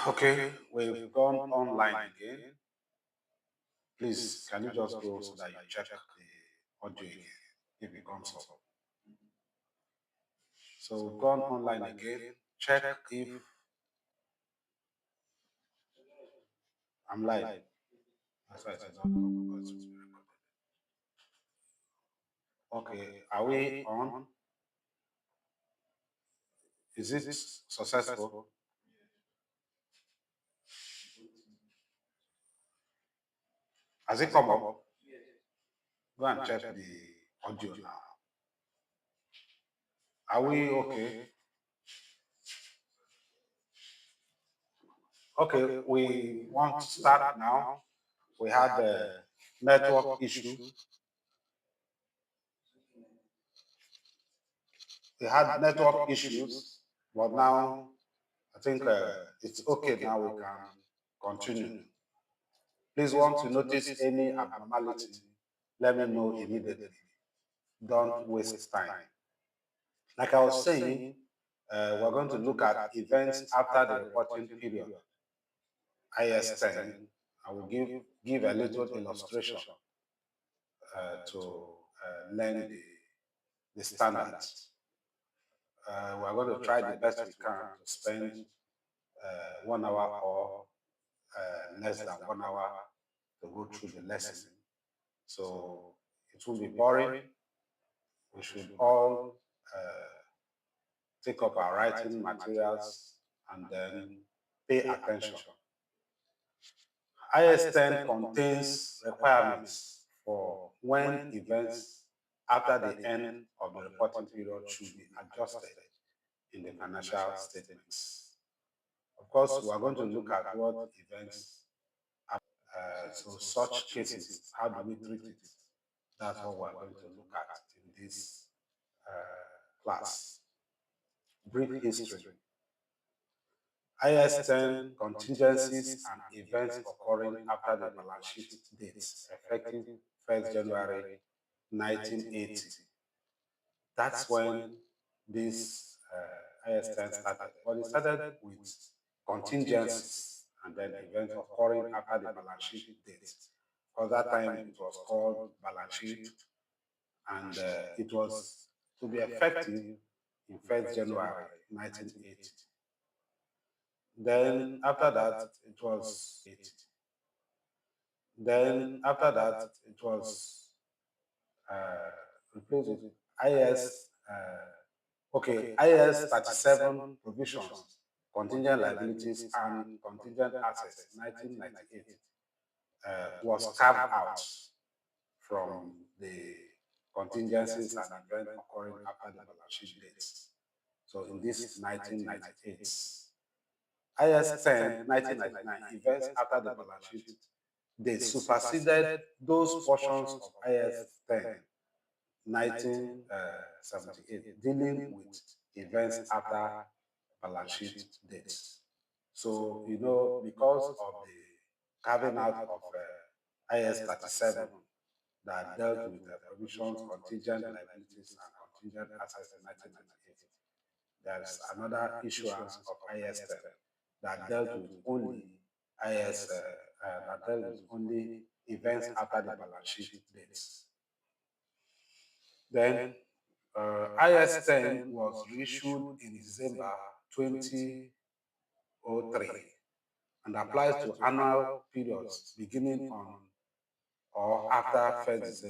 Okay, we've gone online again. Please, can you just go so that you check the audio again if it comes up? So we've gone online again. Check if I'm live. That's why it is not come because it will be recorded. Okay, are we on? Is it successful? Has it come up? Go and check the audio now. Are we okay? Okay, we want to start now. We had the network issue. We had network issues, but now I think it's okay now. We can continue. Please want to notice any abnormality, let me know immediately. Don't waste time. Like I was saying, we're going to look at events after the reporting period, IS10. I will give a little illustration to learn the standards. We're going to try the best we can to spend 1 hour or less than 1 hour to go through the lesson. So it will be boring. We should all take up our writing materials and then pay attention. IS10 contains requirements for when events after the end of the reporting period should be adjusted in the financial statements. Of course, we are going to look at what events so such cases, how do we treat it? That's what we're going to look at in this class. Brief history. IS10 contingencies and events occurring after the balance sheet dates effective 1st January 1980. That's when this IS10 started. But it started with contingencies and then events occurring after the balance sheet dates. Because that time it was called balance sheet, and it was to be effective in 1st January 1980. Then after that, it was 80. Then after that, it was replaced with IS, IS 37 provisions, contingent liabilities and contingent assets, 1998, was carved out from the contingencies and events occurring after the balance sheet dates. So in this 1998, IS 10 1999 events after the balance sheet, they superseded those portions of IS 10 1978 dealing with events after balance sheet dates. So, you know, because of the carving out of IS 37 that dealt with provisions, contingent liabilities, and contingent assets in 1998, there's another issuance of IS 10 that dealt with only that dealt with only events after the balance sheet dates. Then IS10 was reissued in December 2003 and applies to annual periods beginning on or after 1st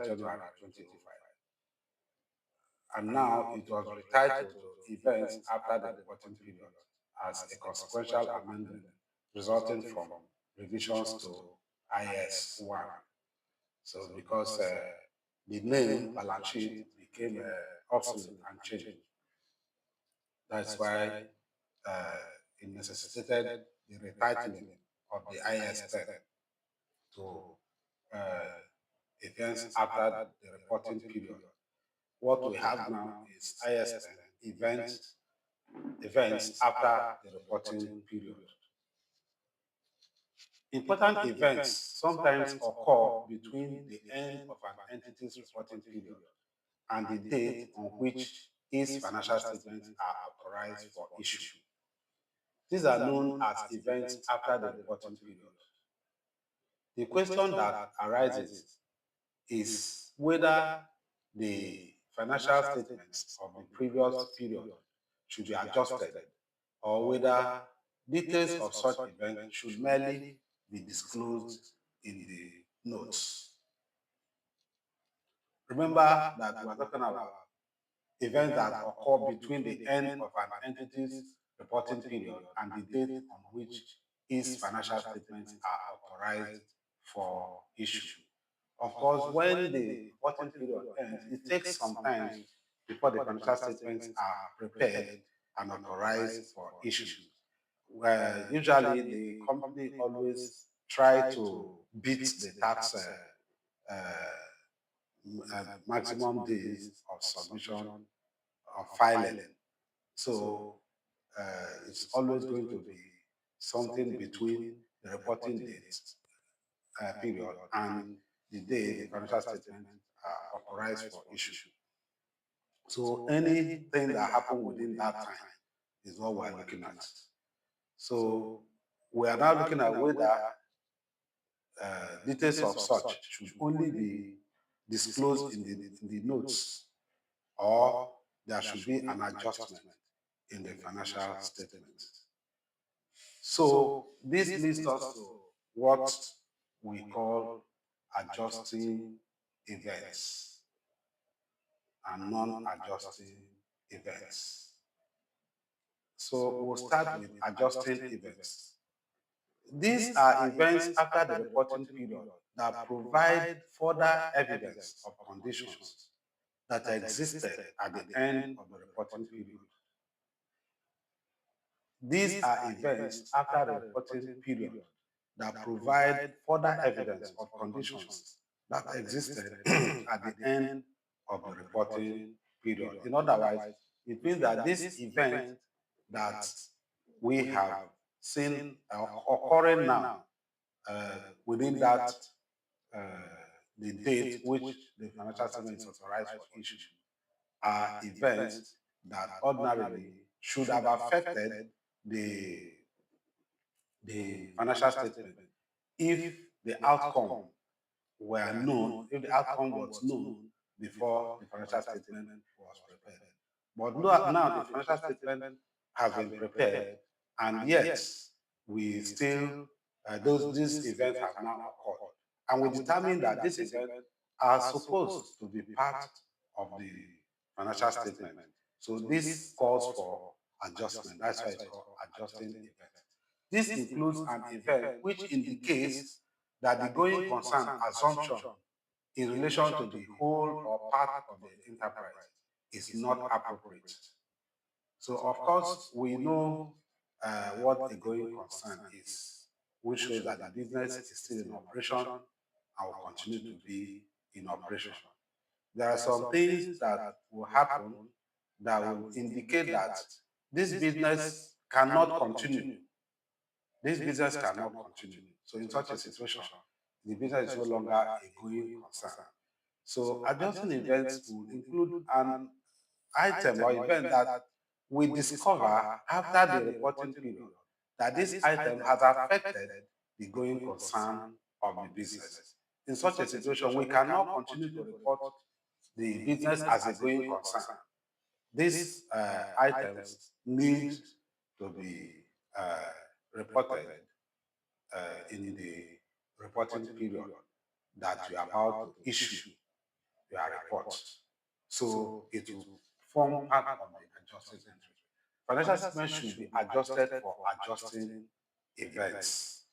January 2025. And now it was retitled to events after the reporting period as a consequential amendment resulting from revisions to IS1. So because the name balance sheet became obsolete and changed, that's why it necessitated the retitling of the IS10 to events after the reporting period. What we have now is IS10 events after the reporting period. Important events sometimes occur between the end of an entity's reporting period and the date on which its financial statements are authorized for issue. These are known as events after the reporting period. The question that arises is whether the financial statements of the previous period should be adjusted, or whether details of such events should merely be disclosed in the notes. Remember that we are talking about events that occur between the end of an entity's reporting period and the date on which its financial statements are authorized for issue. Of course, when the reporting period ends, it takes some time before the financial statements are prepared and authorized for issue. Where usually the company always try to beat the tax maximum days of submission of filing. So it's always going to be something between the reporting date period and the day the financial statements are authorized for issue. So anything that happened within that time is what we're looking at. So we are now looking at whether details of such should only be disclosed in the notes, or there should be an adjustment in the financial statement. So this leads us to what we call adjusting events and non-adjusting events. So we'll start with adjusting events. These are events after the reporting period that provide further evidence of conditions that existed at the end of the reporting period. These are events after the reporting period that provide further evidence of conditions that existed at the end of the reporting period. In other words, it means that this event that we have seen occurring now within that the date which the financial statement is authorized for issue are events that ordinarily should have affected the financial statement if the outcome were known, if the outcome was known before the financial statement was prepared. But now the financial statement has been prepared, and yet we still, these events have now occurred. And we determine that these events are supposed to be part of the financial statement. So this calls for adjustment. That's why it's called adjusting event. This includes an event which indicates that the going concern assumption in relation to the whole or part of the enterprise is not appropriate. So, of course, we know what a going concern is, which shows that the business is still in operation and will continue to be in operation. There are some things that will happen that will indicate that this business cannot continue. This business cannot continue. So in such a situation, the business is no longer a going concern. So adjusting events will include an item or event that we discover after the reporting period that this item has affected the going concern of the business. In such a situation, we cannot continue to report the business as a going concern. These items need to be reported in the reporting period that you are about to issue your report. So it will form part of the adjusted entry. Financial statement should be adjusted for adjusting events.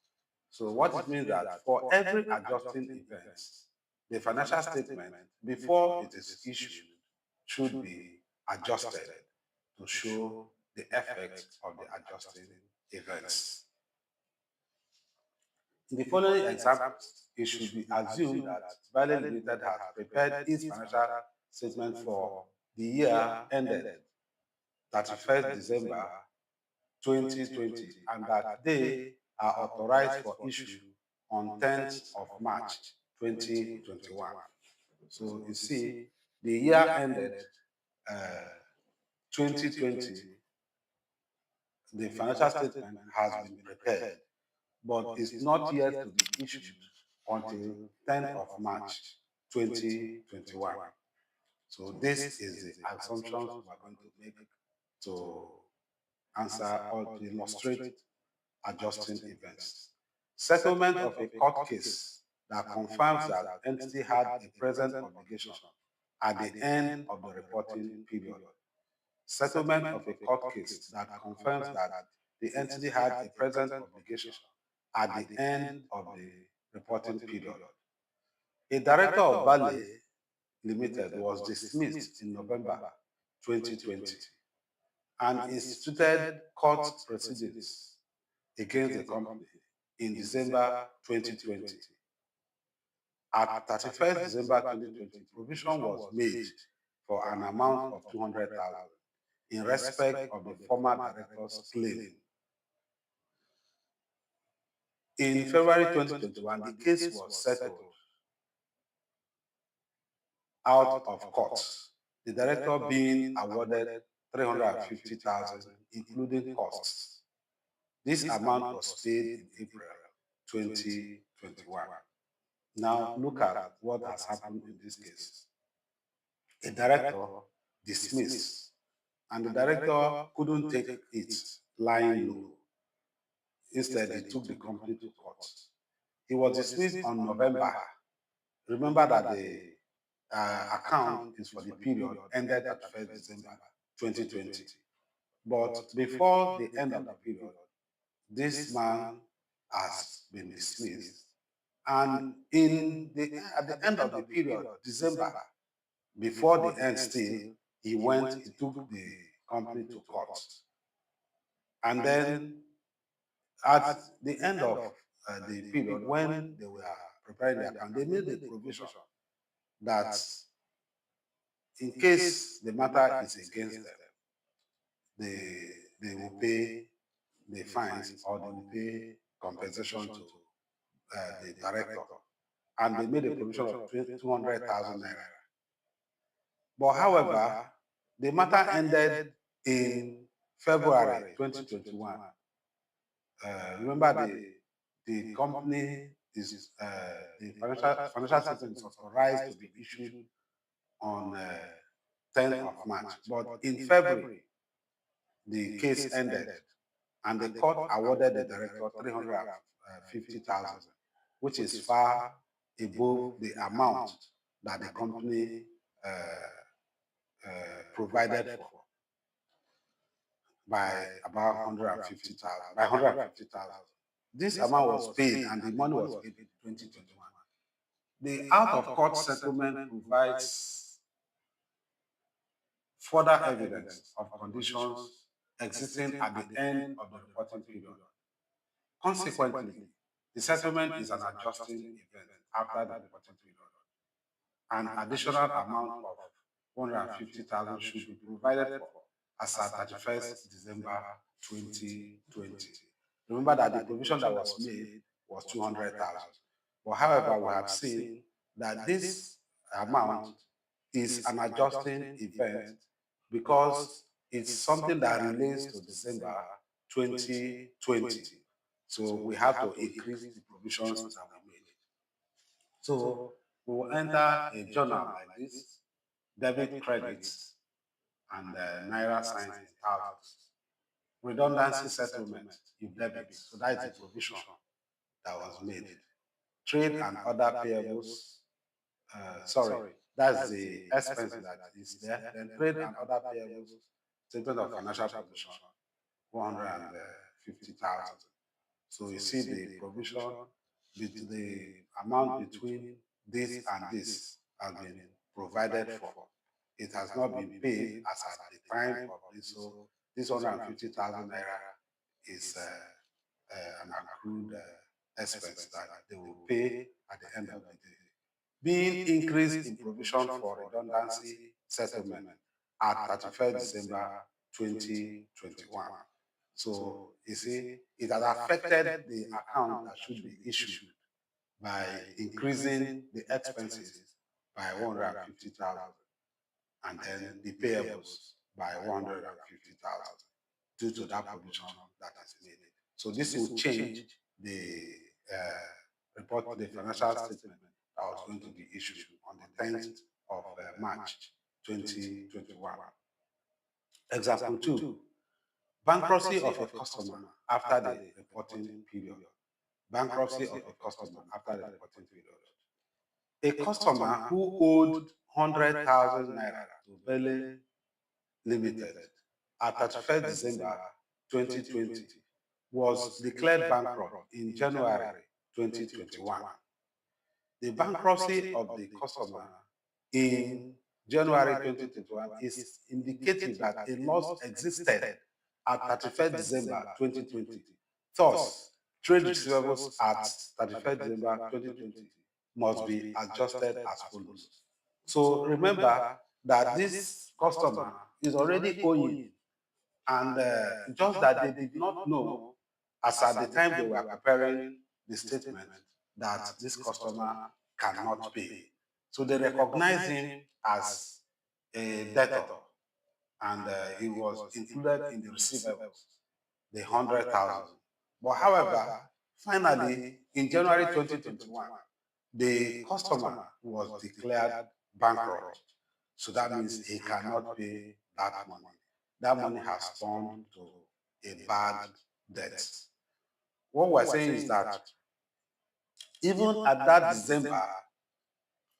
So what it means that for every adjusting event, the financial statement before it is issued should be adjusted to show the effect of the adjusting events. In the following examples, it should be assumed that Valley Limited has prepared its financial statement for the year ended 31st December 2020 and that they are authorized for issue on 10th of March 2021. So you see, the year ended 2020 the financial statement has been prepared, but is not yet to be issued until 10th of March 2021. So this is the assumptions we are going to make to answer or to illustrate adjusting events. Settlement of a court case that confirms that entity had a present obligation at the end of the reporting period. Settlement of a court case that confirms that the entity had a present obligation at the end of the reporting period. A director of Valley Limited was dismissed in November 2020 and instituted court proceedings against the company in December 2020. At 31st December 2020, provision was made for an amount of 200,000 in respect of the former director's claim. In February 2021, the case was settled out of court, the director being awarded 350,000, including costs. This amount was paid in April 2021. Now look at what has happened in this case. A director dismissed, and the director couldn't take it lying low. Instead, he took the company to court. He was dismissed on November. Remember that the account is for the period ended at 1st December 2020. But before the end of the period, this man has been dismissed. And at the end of the period, December, before the end still, he took the company to court. And then at the end of the period, when they were preparing the account, they made a provision that in case the matter is against them, they will pay the fines or they will pay compensation to the director. And they made a provision of 200,000 naira. But however, the matter ended in February 2021. Remember, the company is the financial statement is authorized to be issued on 10th of March. But in February, the case ended, and the court awarded the director 350,000, which is far above the amount that the company provided for by about 150,000. By 150,000, this amount was paid, and the money was paid in 2021. The out-of-court settlement provides further evidence of conditions existing at the end of the reporting period. Consequently, the settlement is an adjusting event after the reporting period. An additional amount of 150,000 should be provided for as at 31st December 2020. Remember that the provision that was made was 200,000. But however, we have seen that this amount is an adjusting event because it's something that relates to December 2020. So we have to increase the provisions that we made. So we will enter a journal like this, debit credits, and Naira signs in thousands. Redundancy settlement, you debit. So that is the provision that was made. Trade and other payables, that's the expense that is there. Then trade and other payables, statement of financial position, 150,000. So you see the provision, the amount between this and this has been provided for. It has not been paid as at the time of this. So this 150,000 naira is an accrued expense that they will pay at the end of the day. Being increased in provision for redundancy settlement at 31st December 2021. So you see, it has affected the account that should be issued by increasing the expenses by 150,000 and then the payables by 150,000. due to that provision that is made. So this will change the the financial statement that was going to be issued on the 10th of March 2021. Example 2, bankruptcy of a customer after the reporting period. Bankruptcy of a customer after the reporting period. A customer who owed 100,000 naira to Bele Limited at 31st December 2020 was declared bankrupt in January 2021. The bankruptcy of the customer in January 2021 is indicative that a loss existed at 31st December 2020. Thus, trade receivables at 31st December 2020 must be adjusted as follows. So remember that this customer is already owing, and just that they did not know, as at the time they were preparing the statement, that this customer cannot pay. So they recognize him as a debtor, and he was included in the receivables, the 100,000. But however, finally, in January 2021, the customer was declared bankrupt. So that means he cannot pay that money. That money has turned to a bad debt. What we're saying is that even at that December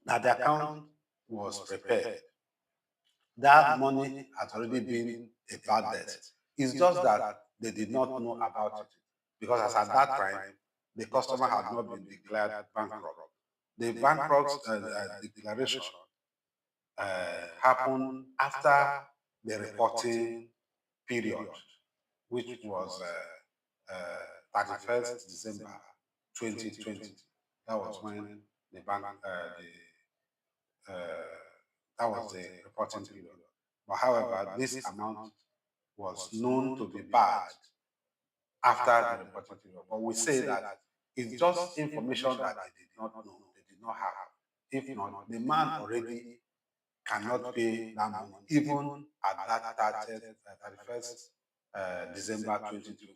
that the account was prepared, that money has already been a bad debt. It's just that they did not know about it, because as at that time, the customer had not been declared bankrupt. The bankrupt declaration happened after the reporting period, which was 31st December 2020. That was when the bank, uh, that was the reporting period. But however, this amount was known to be bad after the reporting period. But we say that it's just information that they did not know, they did not have. If not, the man already cannot pay that money, even at that 31st December 2020.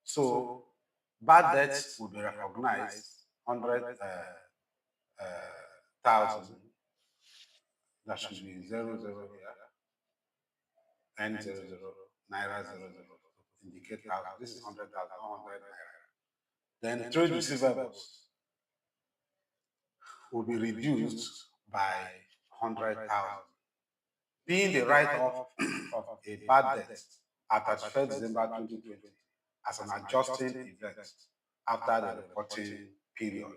So bad debts will be recognized 100,000. That should be 00 here, and 00, naira 00 to indicate how this is 100,000, 100 naira. Then trade receivables will be reduced by 100,000, being the write-off of a bad debt at 31st December 2020 as an adjusting event after the reporting period.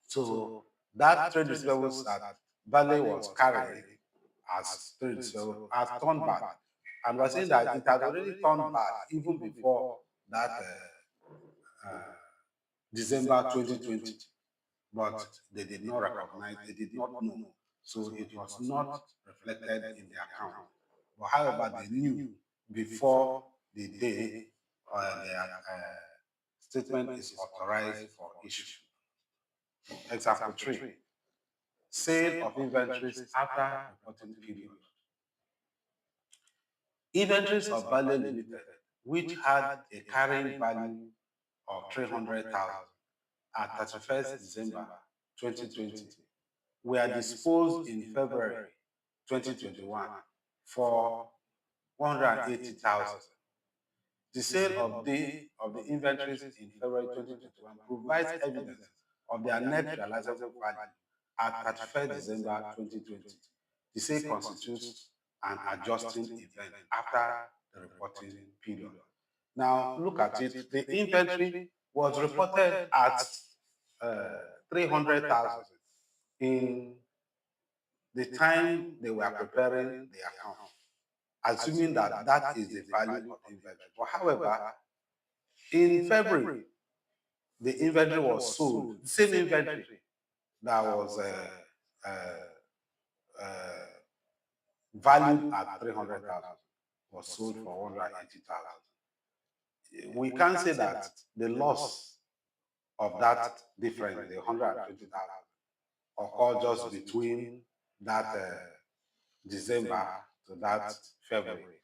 So that trade receivables that Valley was carrying as trade receivables has turned bad. And we're saying that it had already turned bad even before that December 2020. But they did not recognize, they did not know. So it was not reflected in the account. But however, they knew before the day their statement is authorized for issue. Example 3, sale of inventories after reporting period. Inventories of Valley Limited, which had a carrying value of 300,000 at 31st December 2020, were disposed in February 2021 for 180,000. The sale of the inventories in February 2021 provides evidence of their net realizable value at 31st December 2020. The sale constitutes an adjusting event after the reporting period. Now, look at it. The inventory was reported at 300,000 in the time they were preparing the account, assuming that that is the value of the inventory. But however, in February, the inventory was sold, the same inventory that was valued at 300,000 was sold for 180,000. We can say that the loss of that difference, the 120,000, occurred just between that December to that February.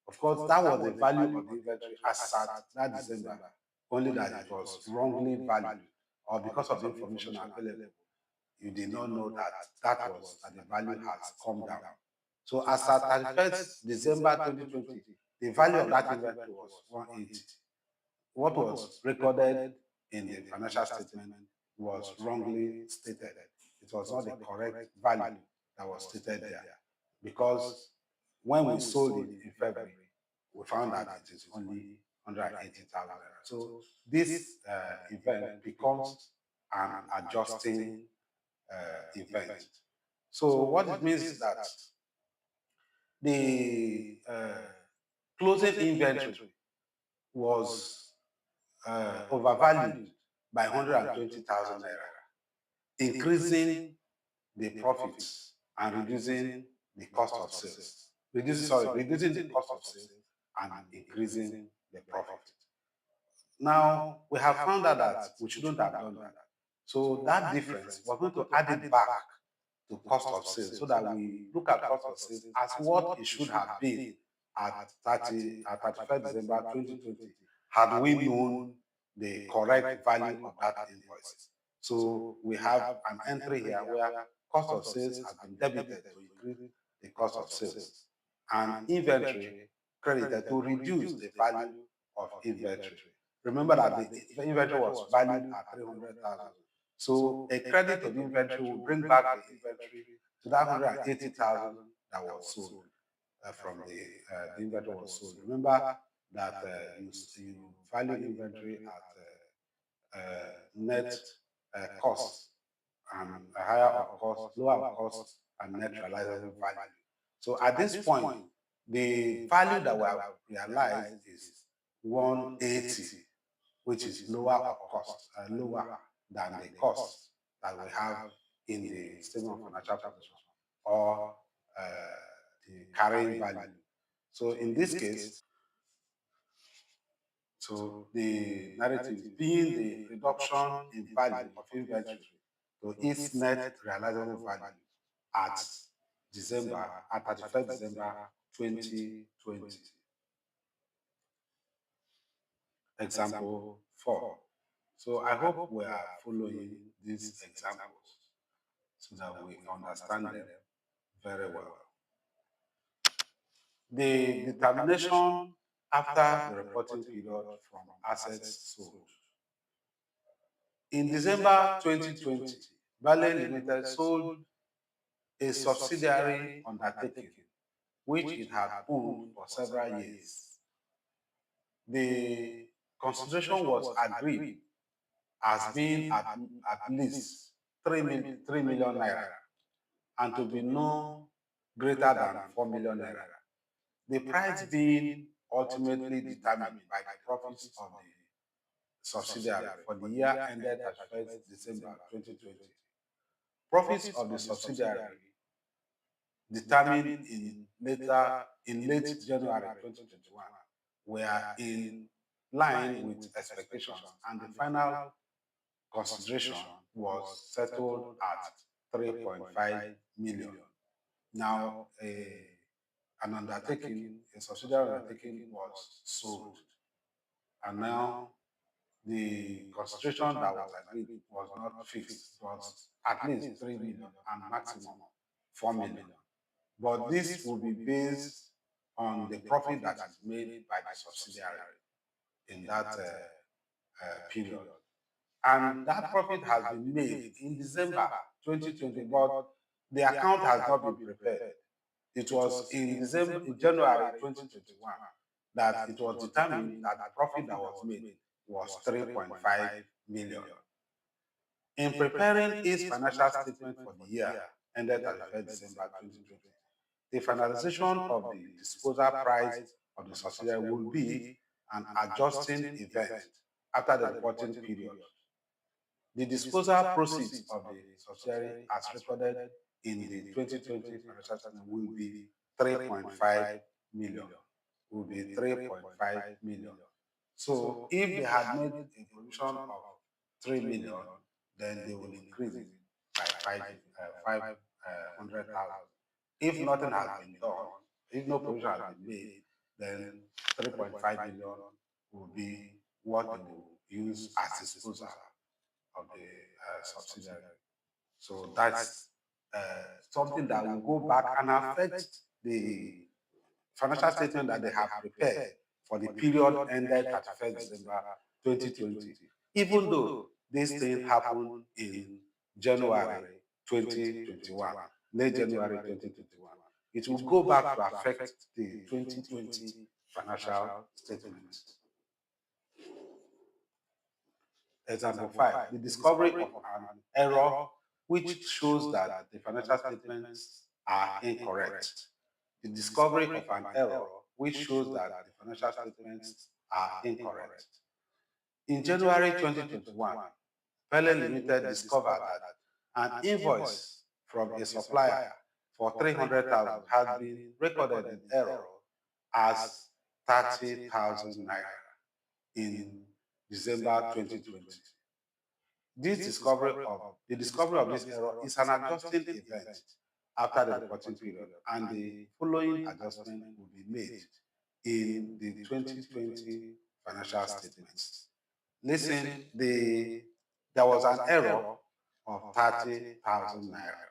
Of course, that was the value of the inventory as at that December, only that it was wrongly valued, or because of the information available, you did not know that that the value has come down. So as at 31st December 2020, the value of that inventory was 180. What was recorded in the financial statement was wrongly stated. It was not the correct value that was stated there, because when we sold it in February, we found that it is only 180,000. So this event becomes an adjusting event. So what it means is that the closing inventory was overvalued by 120,000 naira, increasing the profits and reducing the cost of sales. Reducing the cost of sales and increasing the profit. Now, we have found out that we shouldn't have done that. So that difference, we're going to add it back to cost of sales so that we look at cost of sales as what it should have been at 31st December 2020 had we known the correct value of that invoice. So we have an entry here where cost of sales has been debited to increase the cost of sales, and inventory credited to reduce the value of inventory. Remember that the inventory was valued at 300,000. So a credit to the inventory will bring back the inventory to that 180,000 that was sold from the inventory was sold. Remember that you value inventory at net cost, and a higher of cost, lower of cost, and net realizable value. So at this point, the value that we have realized is 180, which is lower of cost, lower than the cost that we have in the statement of financial position, or the carrying value. So in this case, so the narrative being the reduction in value of inventory to its net realizable value at at 31st December 2020. Example 4. So I hope we are following these examples so that we understand them very well. The determination after the reporting period from assets sold. In December 2020, Vale Limited sold a subsidiary undertaking which it had owned for several years. The consideration was agreed as being at least 3 million naira, and to be no greater than 4 million naira. The price being ultimately determined by the profits of the subsidiary for the year ended 31st December 2020. Profits of the subsidiary determined in late January 2021 were in line with expectations, and the final consideration was settled at 3.5 million. Now, a subsidiary undertaking was sold, and now the consideration that was agreed was not fixed. It was at least 3 million and maximum 4 million. But this will be based on the profit that is made by the subsidiary in that period. And that profit has been made in December 2020, but the account has not been prepared. It was in January 2021 that it was determined that the profit that was made was 3.5 million. In preparing its financial statement for the year ended 31st December 2020, the finalization of the disposal price of the subsidiary will be an adjusting event after the reporting period. The disposal proceeds of the subsidiary as recorded in the 2020 financial statement will be 3.5 million. Will be 3.5 million. So if they had made a provision of 3 million, then they will increase it by 500,000. If nothing has been done, if no provision has been made, then 3.5 billion will be what they will use as disposal of the subsidiary. So that's something that will go back and affect the financial statement that they have prepared for the period ended 31st December 2020, even though this thing happened in January 2021, late January 2021. It will go back to affect the 2020 financial statement. Example 5, the discovery of an error which shows that the financial statements are incorrect. The discovery of an error which shows that the financial statements are incorrect. In January 2021, Pele Limited discovered that an invoice from a supplier for 300,000 had been recorded in error as 30,000 naira in December 2020. The discovery of this error is an adjusting event after the reporting period, and the following adjustment will be made in the 2020 financial statements. Listen, there was an error of 30,000 naira,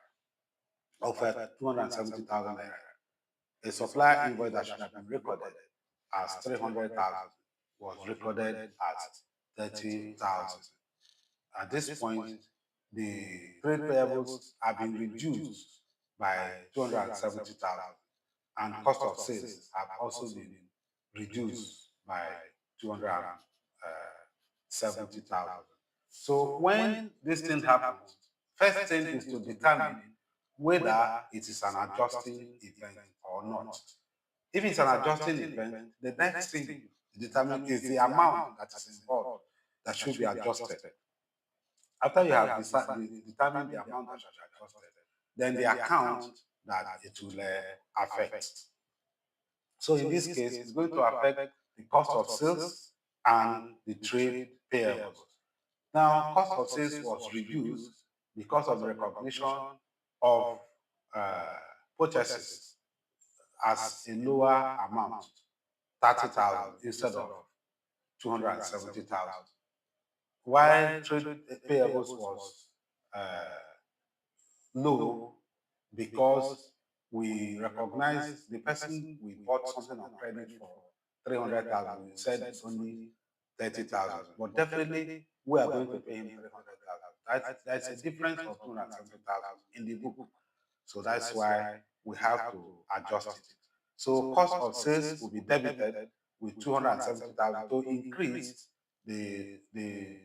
of 270,000 naira. A supplier invoice that should have been recorded as 300,000 was recorded as 30,000. At this point, the trade payables have been reduced by 270,000, and cost of sales have also been reduced by 270,000. So when this thing happens, first thing is to determine whether it is an adjusting event or not. If it's an adjusting event, the next thing to determine is the amount that is involved that should be adjusted. After you have determined the amount that should be adjusted, then the account that it will affect. So in this case, it's going to affect the cost of sales and the trade payables. Now, cost of sales was reduced because of the recognition of purchases as a lower amount, 30,000 instead of 270,000. While trade payables was low because we recognize the person we bought something on credit for 300,000. We said it's only 30,000, but definitely we are going to pay him 300,000. That's a difference of 270,000 in the book. So that's why we have to adjust it. So cost of sales will be debited with 270,000 to increase the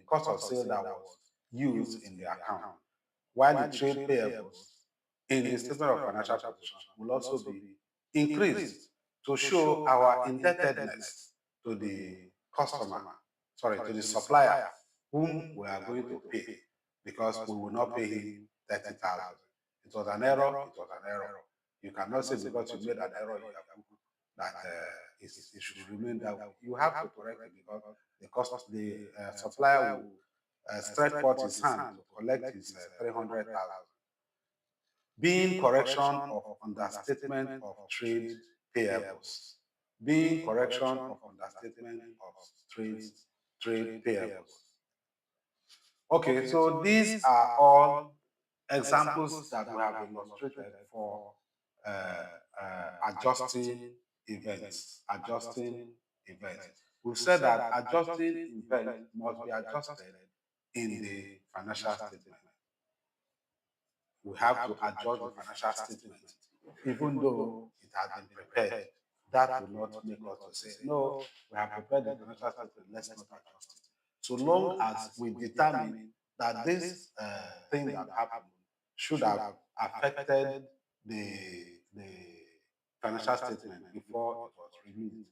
cost of sale that was used in the account, while the trade payables in the statement of financial position will also be increased to show our indebtedness to the customer, to the supplier whom we are going to pay, because we will not pay him 30,000. It was an error, it was an error. You cannot say because you made an error that it should remain that way. You have to correct it because the supplier will stretch forth his hand to collect his 300,000. Being correction of understatement of trade payables. Being correction of understatement of trade payables. Okay, so these are all examples that we have illustrated for adjusting events. Adjusting events. We've said that adjusting events must be adjusted in the financial statement. We have to adjust the financial statement, even though it has been prepared. That will not make us to say, no, we have prepared the financial statement, let's not adjust it. So long as we determine that this thing that happened should have affected the financial statement before it was released,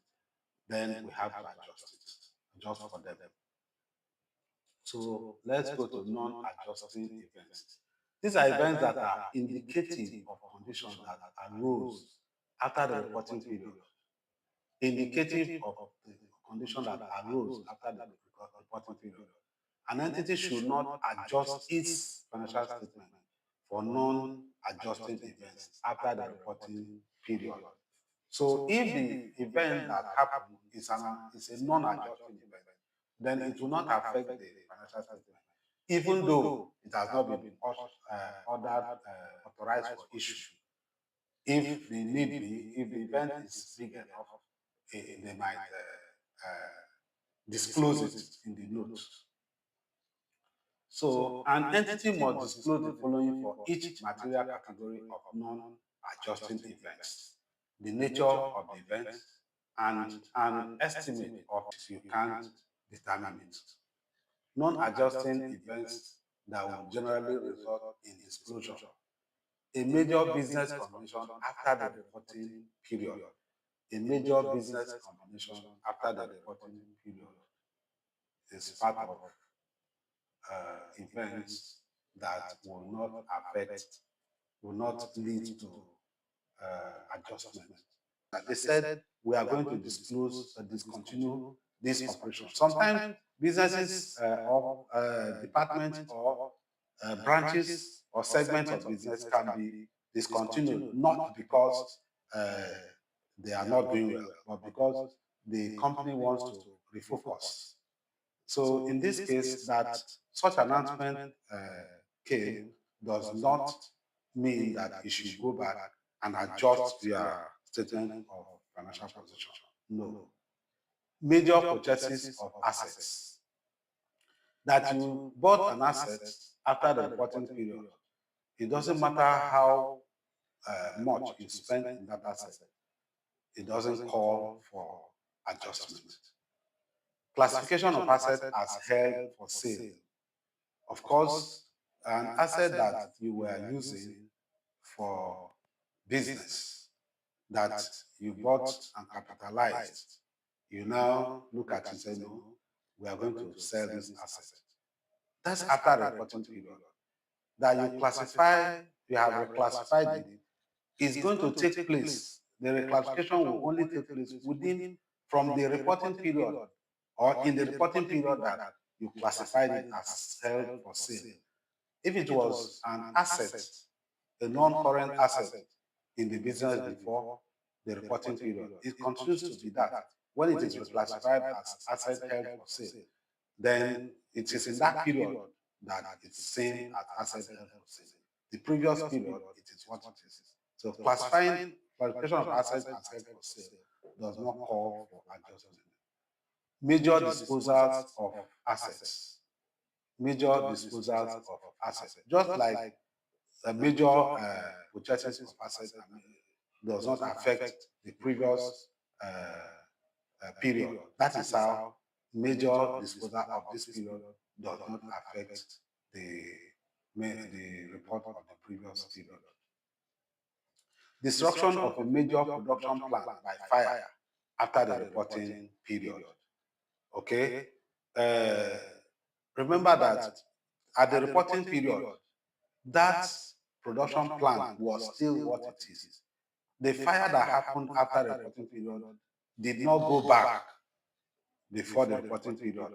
then we have to adjust it, adjust for them. So let's go to non-adjusting events. These are events that are indicative of conditions that arose after the reporting period. Indicative of the condition that arose after the reporting period. An entity should not adjust its financial statement for non-adjusting events after the reporting period. So if the event that happened is a non-adjusting event, then it will not affect the financial statement, even though it has not been authorized for issue. If the need be, if the event is big enough, they might disclose it in the notes. So an entity must disclose the following for each material category of non-adjusting events: the nature of the event and an estimate of you can't determine it. Non-adjusting events that will generally result in disclosure: a major business combination after the reporting period. A major business combination after the reporting period is part of events that will not will not lead to adjustment. They said we are going to discontinue this operation. Sometimes businesses or departments or branches or segments of business can be discontinued, not because uh, they are not doing well, but because the company wants to refocus. So in this case, that such announcement came does not mean that you should go back and adjust your statement of financial position. No. Major purchases of assets. That you bought an asset after the reporting period, it doesn't matter how much you spend in that asset, it doesn't call for adjustment. Classification of assets as held for sale. Of course, an asset that you were using for business that you bought and capitalized, you now look at it and say, no, we are going to sell this asset. That's after the reporting period. That you have reclassified it, is going to take place. The reclassification will only take place from the reporting period or in the reporting period that you classified it as held for sale. If it was an asset, a non-current asset in the business before the reporting period, it continues to be that. When it is reclassified as asset held for sale, then it is in that period that it's seen as asset held for sale. The previous period, it is what it is. So classification of assets as held for sale does not call for adjustment. Major disposals of assets. Major disposals of assets. Just like a major purchases of assets does not affect the previous period. That is how major disposal of this period does not affect the report of the previous period. Destruction of a major production plant by fire after the reporting period. Okay? Remember that at the reporting period, that production plant was still what it is. The fire that happened after the reporting period did not go back before the reporting period.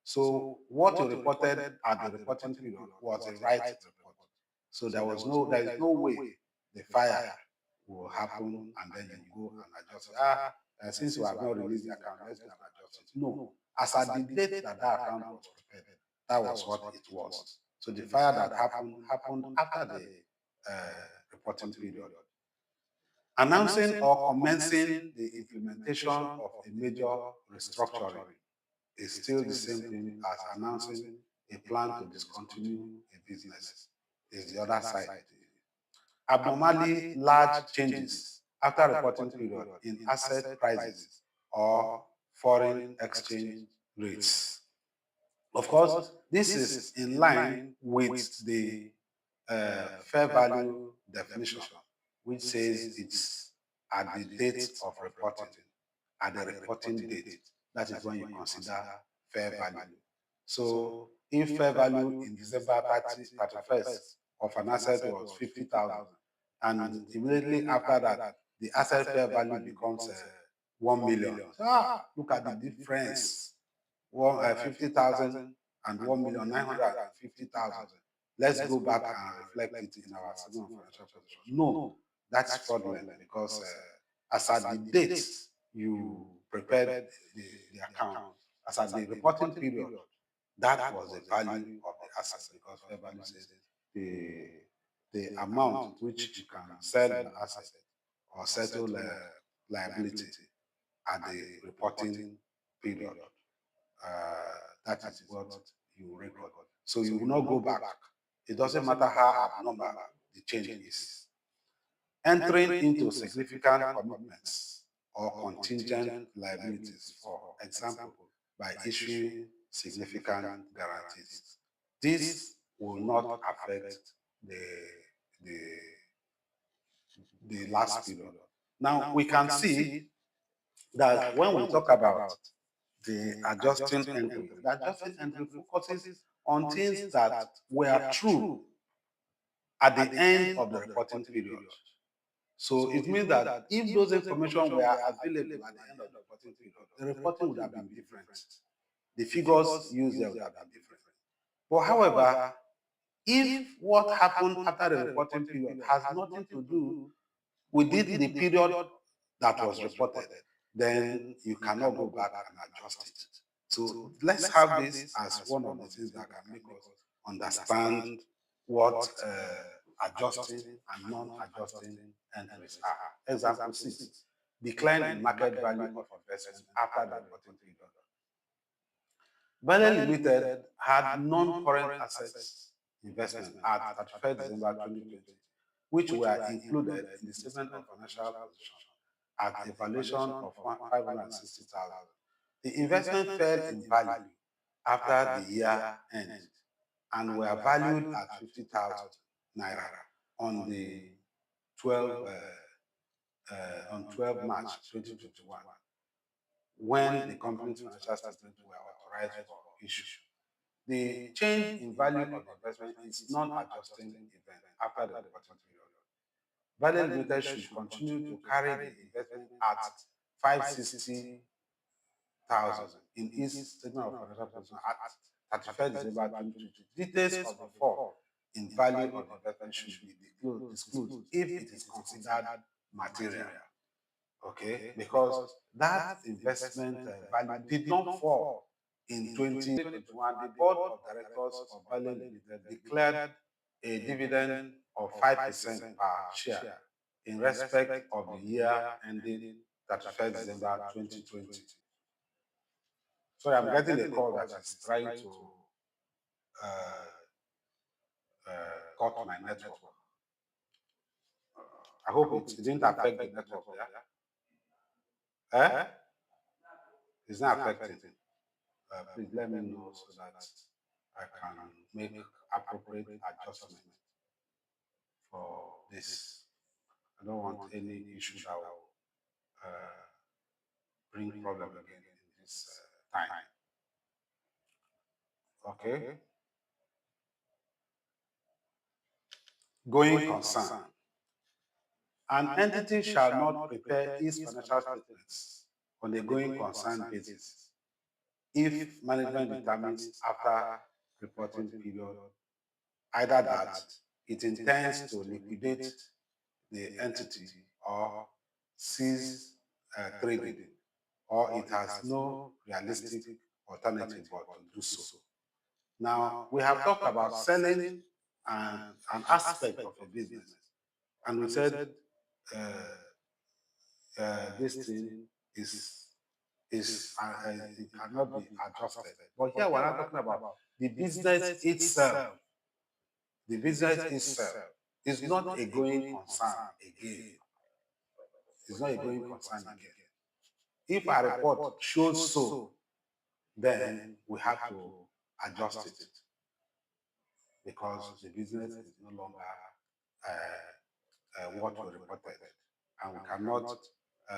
So what you reported at the reporting period was a right report. So there is no way the fire will happen and then you go and adjust it. Since you have not released the account, let's go and adjust it. No. As at the date that account was prepared, that was what it was. So the fire that happened after the reporting period. Announcing or commencing the implementation of a major restructuring is still the same thing as announcing a plan to discontinue a business. Is the other side. Abnormally large changes after reporting period in asset prices or foreign exchange rates. Of course, this is in line with the fair value definition, which says it's at the date of reporting, at the reporting date. That is when you consider fair value. So if fair value in December 31st of an asset was 50,000, and immediately after that, the asset fair value becomes 1 million. Look at the difference. 50,000 and 1,950,000. Let's go back and reflect it in our statement of financial position. No, that's fraudulent because as at the date you prepared the account, as at the reporting period, that was the value of the asset, because fair value says the amount which you can sell the asset or settle liability at the reporting period. That is what you record. So you will not go back. It doesn't matter how abnormal the change is. Entering into significant commitments or contingent liabilities, for example, by issuing significant guarantees. This will not affect the, the, the last period. Now, we can see that when we talk about the adjusting entry, the adjusting entry focuses on things that were true at the end of the reporting period. So it means that if those information were available at the end of the reporting period, the reporting would have been different. The figures used there would have been different. But however, if what happened after the reporting period has nothing to do within the period that was reported, then you cannot go back and adjust it. So let's have this as one of the things that can make us understand what adjusting and non-adjusting entries are. Example 6, decline in market value of investment after the reporting period. Vale Limited had non-current assets investment at 31st December 2020, which were included in the statement of financial position at a valuation of 560,000. The investment fell in value after the year end and were valued at 50,000 naira on the 12 on 12 March 2021, when the company's financial statements were authorized for issue. The change in value of the investment is non-adjusting event after the reporting period. Vale Limited should continue to carry the investment at 560,000 in its statement of financial position at 31st December 2020. Details of the fall in value of the investment should be disclosed if it is considered material. Okay, because that investment value did not fall in 2021. The board of directors of Vale Limited declared a dividend of 5% per share in respect of the year ending 31st December 2020. Sorry, I'm getting a call that is trying to cut my network. I hope it didn't affect the network there. It's not affecting. Please let me know so that I can make appropriate adjustment for this. I don't want any issue that will bring problem again in this time. Okay. Going concern. An entity shall not prepare its financial statements on a going concern basis if management determines after reporting period either that it intends to liquidate the entity or cease trading, or it has no realistic alternative but to do so. Now, we have talked about selling an aspect of a business, and we said this thing it cannot be adjusted. But here we're not talking about the business itself. The business itself is not a going concern again. It's not a going concern again. If our report shows so, then we have to adjust it because the business is no longer what we reported, and we cannot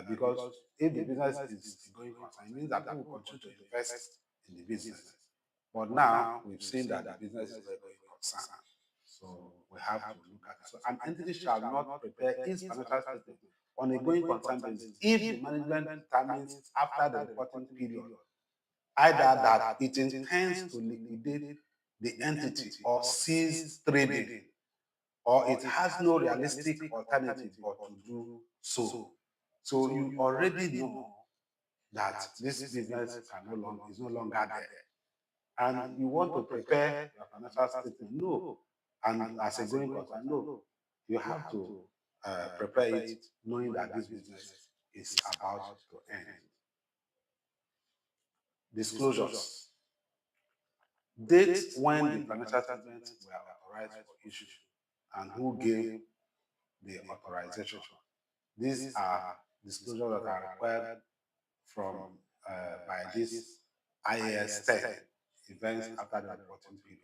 because if the business is going concern, it means that people will continue to invest in the business. But now we've seen that the business is a going concern, so we have to look at it. So an entity shall not prepare its financial statement on a going concern basis if the management determines after the reporting period either that it intends to liquidate the entity or cease trading, or it has no realistic alternative but to do so. So you already know that this business is no longer there. And you want to prepare your financial statement? No. And as a going concern, no. You have to prepare it knowing that this business is about to end. Disclosures. Date when the financial statements were authorized for issue and who gave the authorization. These are disclosures that are required from by this IAS 10 events after the reporting period.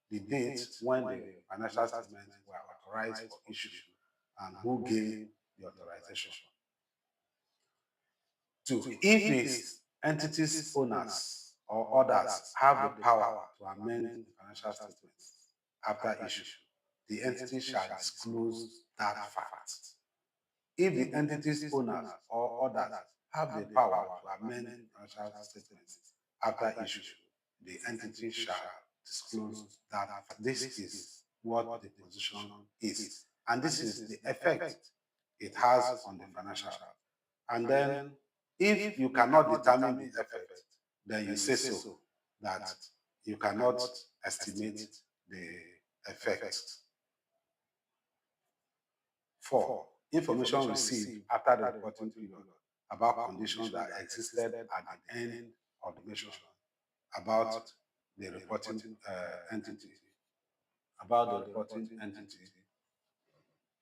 The date when the financial statements were authorized for issue and who gave the authorization. Two, if the entity's owners or others have the power to amend the financial statements after issue, the entity shall disclose that fact. If the entity's owners or others have the power to amend the financial statements after issue, the entity shall disclose that fact. This is what the position is, and this is the effect it has on the financial. And then, if you cannot determine the effect, then you say so, that you cannot estimate the effect. 4. Information received after the reporting period about conditions that existed at the end of the mission about the reporting entity,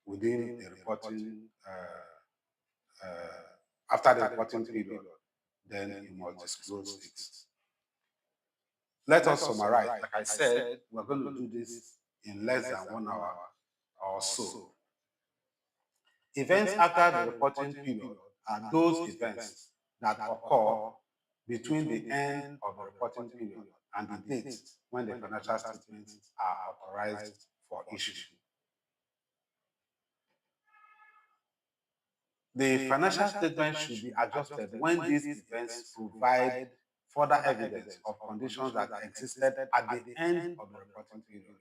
within the reporting after the reporting period, then you must disclose it. Let us summarize. Like I said, we're going to do this in less than 1 hour or so. Events after the reporting period are those events that occur between the end of the reporting period and the date when the financial statements are authorized for issue. The financial statement should be adjusted when these events provide further evidence of conditions that existed at the end of the reporting period.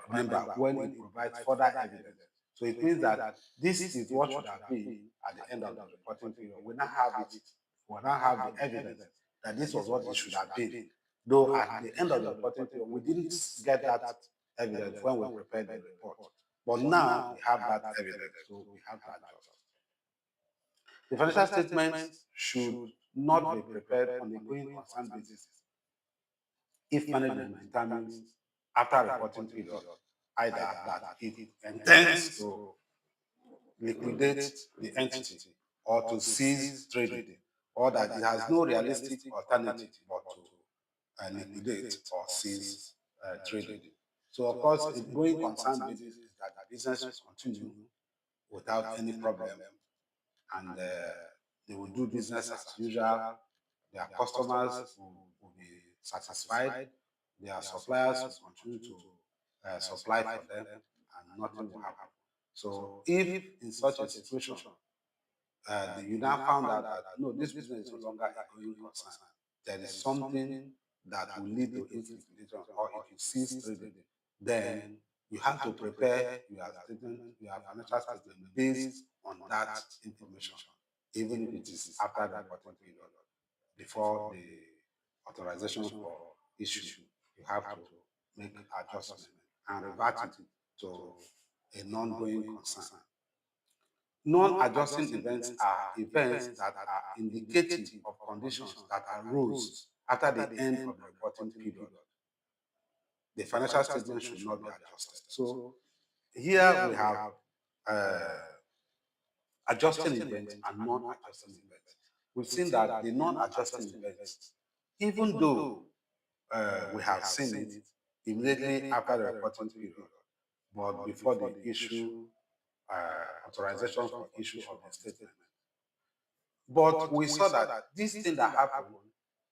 Remember, when it provides further evidence. So it means that this is what should have been at the end of the reporting period. We now have it. We now have the evidence that this was what it should have been. Though at the end of the reporting period, we didn't get that evidence when we prepared the report. But now we have that evidence, so we have to adjust. The financial statement should not be prepared on a going concern basis if management determines after reporting period either that it intends to liquidate the entity or to cease trading, or that it has no realistic alternative but to liquidate or cease trading. So, of course, the going concern basis is that the business will continue without any problem, and they will do business as usual. Their customers will be satisfied. Their suppliers will continue to supply for them, and nothing will happen. So, if in such a situation, you now found out that no, this business is no longer a going concern, there is something that will lead to its liquidation, or if you cease trading, then you have to prepare your statement, your financial statement based on that information, even if it is after the reporting period, before the authorization for issue. You have to make adjustment and revert it to a non-going concern. Non-adjusting events are events that are indicative of conditions that arose after the end of the reporting period. The financial statement should not be adjusted. So here we have adjusting events and non-adjusting events. We've seen that the non-adjusting events, even though we have seen it immediately after the reporting period, but before the issue authorization for issue of the statement. But we saw that this thing that happened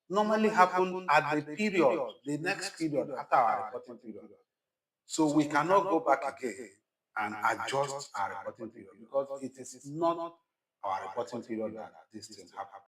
normally happened at the period, the next period after our reporting period. So we cannot go back again and adjust our reporting period, because it is not our reporting period that this thing happened.